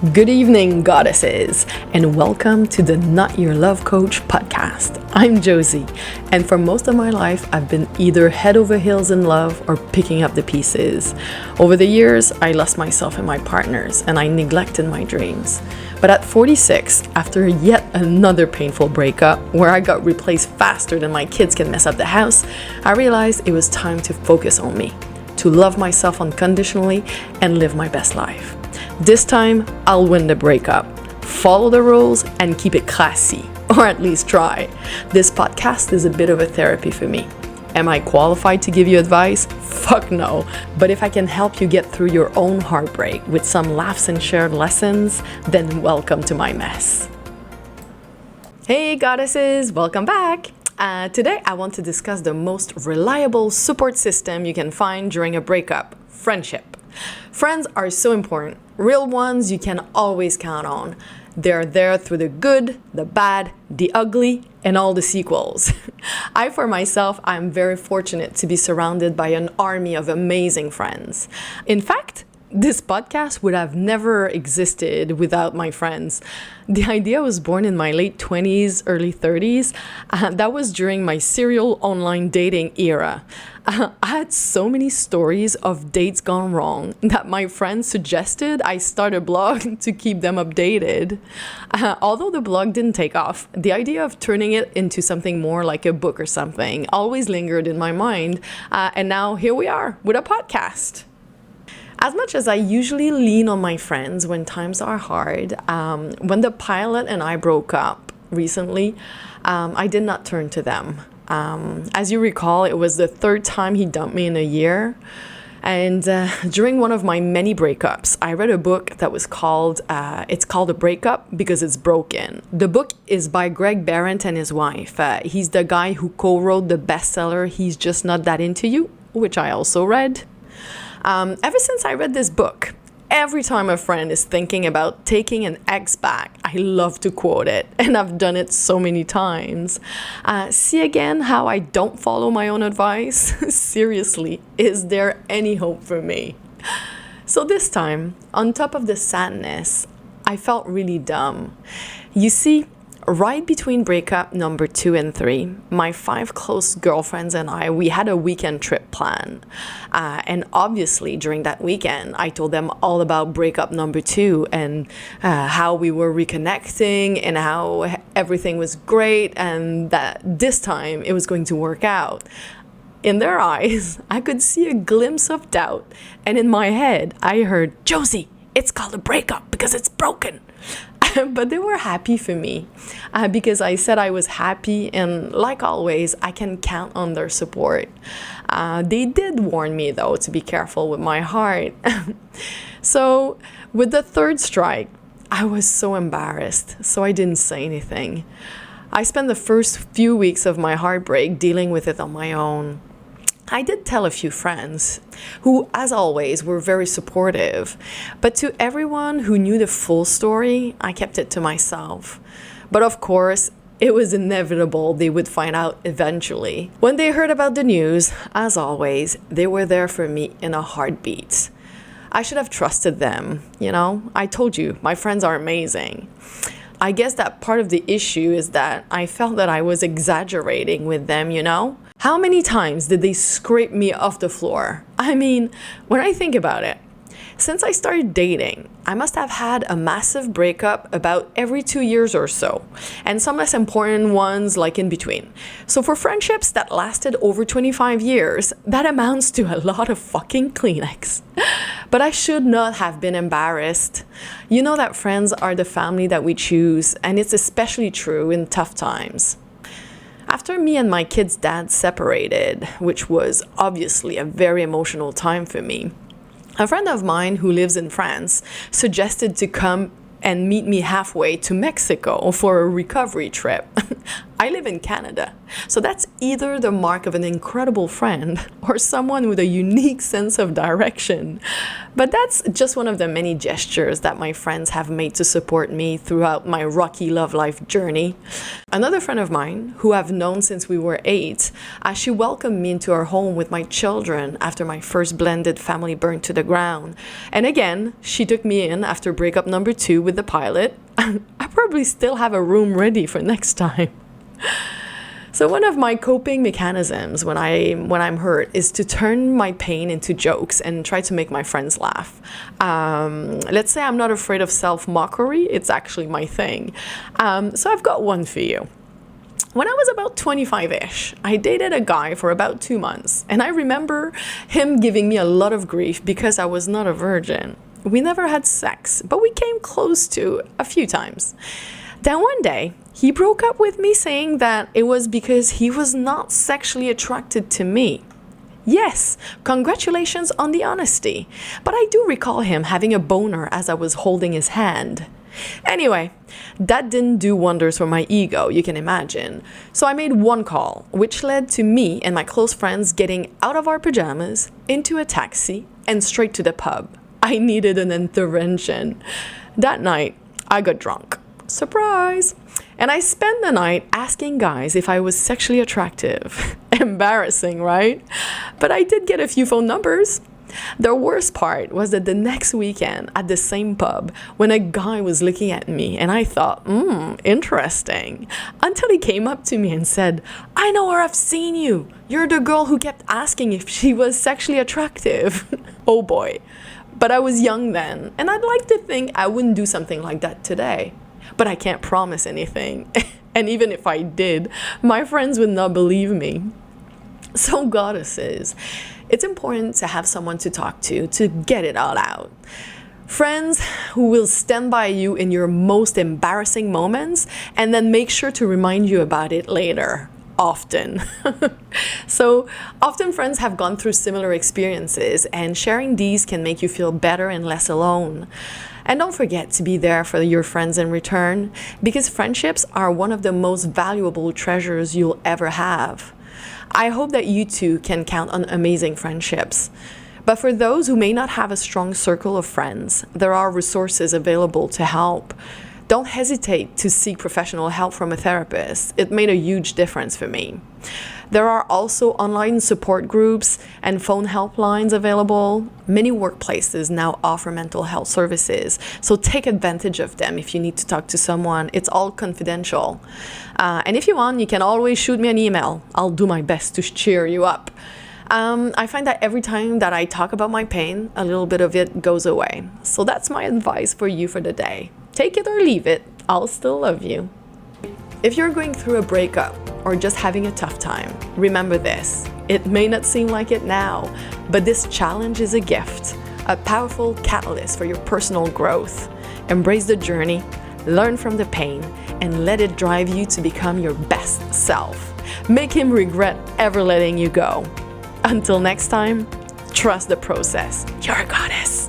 Good evening, goddesses, and welcome to the Not Your Love Coach podcast. I'm Josie, and for most of my life, I've been either head over heels in love or picking up the pieces. Over the years, I lost myself in my partners, and I neglected my dreams. But at 46, after yet another painful breakup, where I got replaced faster than my kids can mess up the house, I realized it was time to focus on me, to love myself unconditionally, and live my best life. This time, I'll win the breakup, follow the rules, and keep it classy, or at least try. This podcast is a bit of a therapy for me. Am I qualified to give you advice? Fuck no. But if I can help you get through your own heartbreak with some laughs and shared lessons, then welcome to my mess. Hey goddesses, welcome back. Today I want to discuss the most reliable support system you can find during a breakup: friendship. Friends are so important. Real ones you can always count on. They're there through the good, the bad, the ugly, and all the sequels. For myself, I'm very fortunate to be surrounded by an army of amazing friends. In fact, this podcast would have never existed without my friends. The idea was born in my late 20s, early 30s. That was during my serial online dating era. I had so many stories of dates gone wrong that my friends suggested I start a blog to keep them updated. Although the blog didn't take off, the idea of turning it into something more like a book or something always lingered in my mind. And now here we are with a podcast. As much as I usually lean on my friends when times are hard, when the pilot and I broke up recently, I did not turn to them. As you recall, it was the third time he dumped me in a year. And during one of my many breakups, I read a book that was called, it's called A Breakup Because It's Broken. The book is by Greg Behrendt and his wife. He's the guy who co-wrote the bestseller, He's Just Not That Into You, which I also read. Ever since I read this book, every time a friend is thinking about taking an ex back, I love to quote it, and I've done it so many times. See again how I don't follow my own advice? Seriously, is there any hope for me? So this time, on top of the sadness, I felt really dumb. You see, right between breakup number 2 and 3, my 5 close girlfriends and I, we had a weekend trip planned. And obviously during that weekend, I told them all about breakup number 2 and how we were reconnecting and how everything was great and that this time it was going to work out. In their eyes, I could see a glimpse of doubt. And in my head, I heard, "Josie, it's called a breakup because it's broken." But they were happy for me because I said I was happy, and like always, I can count on their support. They did warn me, though, to be careful with my heart. So with the third strike, I was so embarrassed, so I didn't say anything. I spent the first few weeks of my heartbreak dealing with it on my own. I did tell a few friends who, as always, were very supportive. But to everyone who knew the full story, I kept it to myself. But of course, it was inevitable they would find out eventually. When they heard about the news, as always, they were there for me in a heartbeat. I should have trusted them, you know? I told you, my friends are amazing. I guess that part of the issue is that I felt that I was exaggerating with them, you know? How many times did they scrape me off the floor? I mean, when I think about it, since I started dating, I must have had a massive breakup about every 2 years or so, and some less important ones like in between. So for friendships that lasted over 25 years, that amounts to a lot of fucking Kleenex. But I should not have been embarrassed. You know that friends are the family that we choose, and it's especially true in tough times. After me and my kid's dad separated, which was obviously a very emotional time for me, a friend of mine who lives in France suggested to come and meet me halfway to Mexico for a recovery trip. I live in Canada, so that's either the mark of an incredible friend or someone with a unique sense of direction. But that's just one of the many gestures that my friends have made to support me throughout my rocky love life journey. Another friend of mine, who I've known since we were 8, she welcomed me into her home with my children after my first blended family burned to the ground. And again, she took me in after breakup number 2 with the pilot. I probably still have a room ready for next time. So one of my coping mechanisms when I'm hurt is to turn my pain into jokes and try to make my friends laugh. Let's say I'm not afraid of self-mockery. It's actually my thing. So I've got one for you. When I was about 25-ish, I dated a guy for about 2 months, and I remember him giving me a lot of grief because I was not a virgin. We never had sex, but we came close to a few times. Then one day, he broke up with me saying that it was because he was not sexually attracted to me. Yes, congratulations on the honesty, but I do recall him having a boner as I was holding his hand. Anyway, that didn't do wonders for my ego, you can imagine. So I made one call, which led to me and my close friends getting out of our pajamas, into a taxi, and straight to the pub. I needed an intervention. That night, I got drunk. Surprise! And I spent the night asking guys if I was sexually attractive. Embarrassing, right? But I did get a few phone numbers. The worst part was that the next weekend at the same pub, when a guy was looking at me and I thought, interesting, until he came up to me and said, "I know where I've seen you. You're the girl who kept asking if she was sexually attractive." Oh boy. But I was young then, and I'd like to think I wouldn't do something like that today. But I can't promise anything. And even if I did, my friends would not believe me. So goddesses, it's important to have someone to talk to get it all out. Friends who will stand by you in your most embarrassing moments and then make sure to remind you about it later. Often. So often friends have gone through similar experiences, and sharing these can make you feel better and less alone. And don't forget to be there for your friends in return, because friendships are one of the most valuable treasures you'll ever have. I hope that you too can count on amazing friendships. But for those who may not have a strong circle of friends, there are resources available to help. Don't hesitate to seek professional help from a therapist. It made a huge difference for me. There are also online support groups and phone helplines available. Many workplaces now offer mental health services, so take advantage of them if you need to talk to someone. It's all confidential. And if you want, you can always shoot me an email. I'll do my best to cheer you up. I find that every time that I talk about my pain, a little bit of it goes away. So that's my advice for you for the day. Take it or leave it. I'll still love you. If you're going through a breakup or just having a tough time, remember this. It may not seem like it now, but this challenge is a gift, a powerful catalyst for your personal growth. Embrace the journey, learn from the pain, and let it drive you to become your best self. Make him regret ever letting you go. Until next time, trust the process. You're a goddess.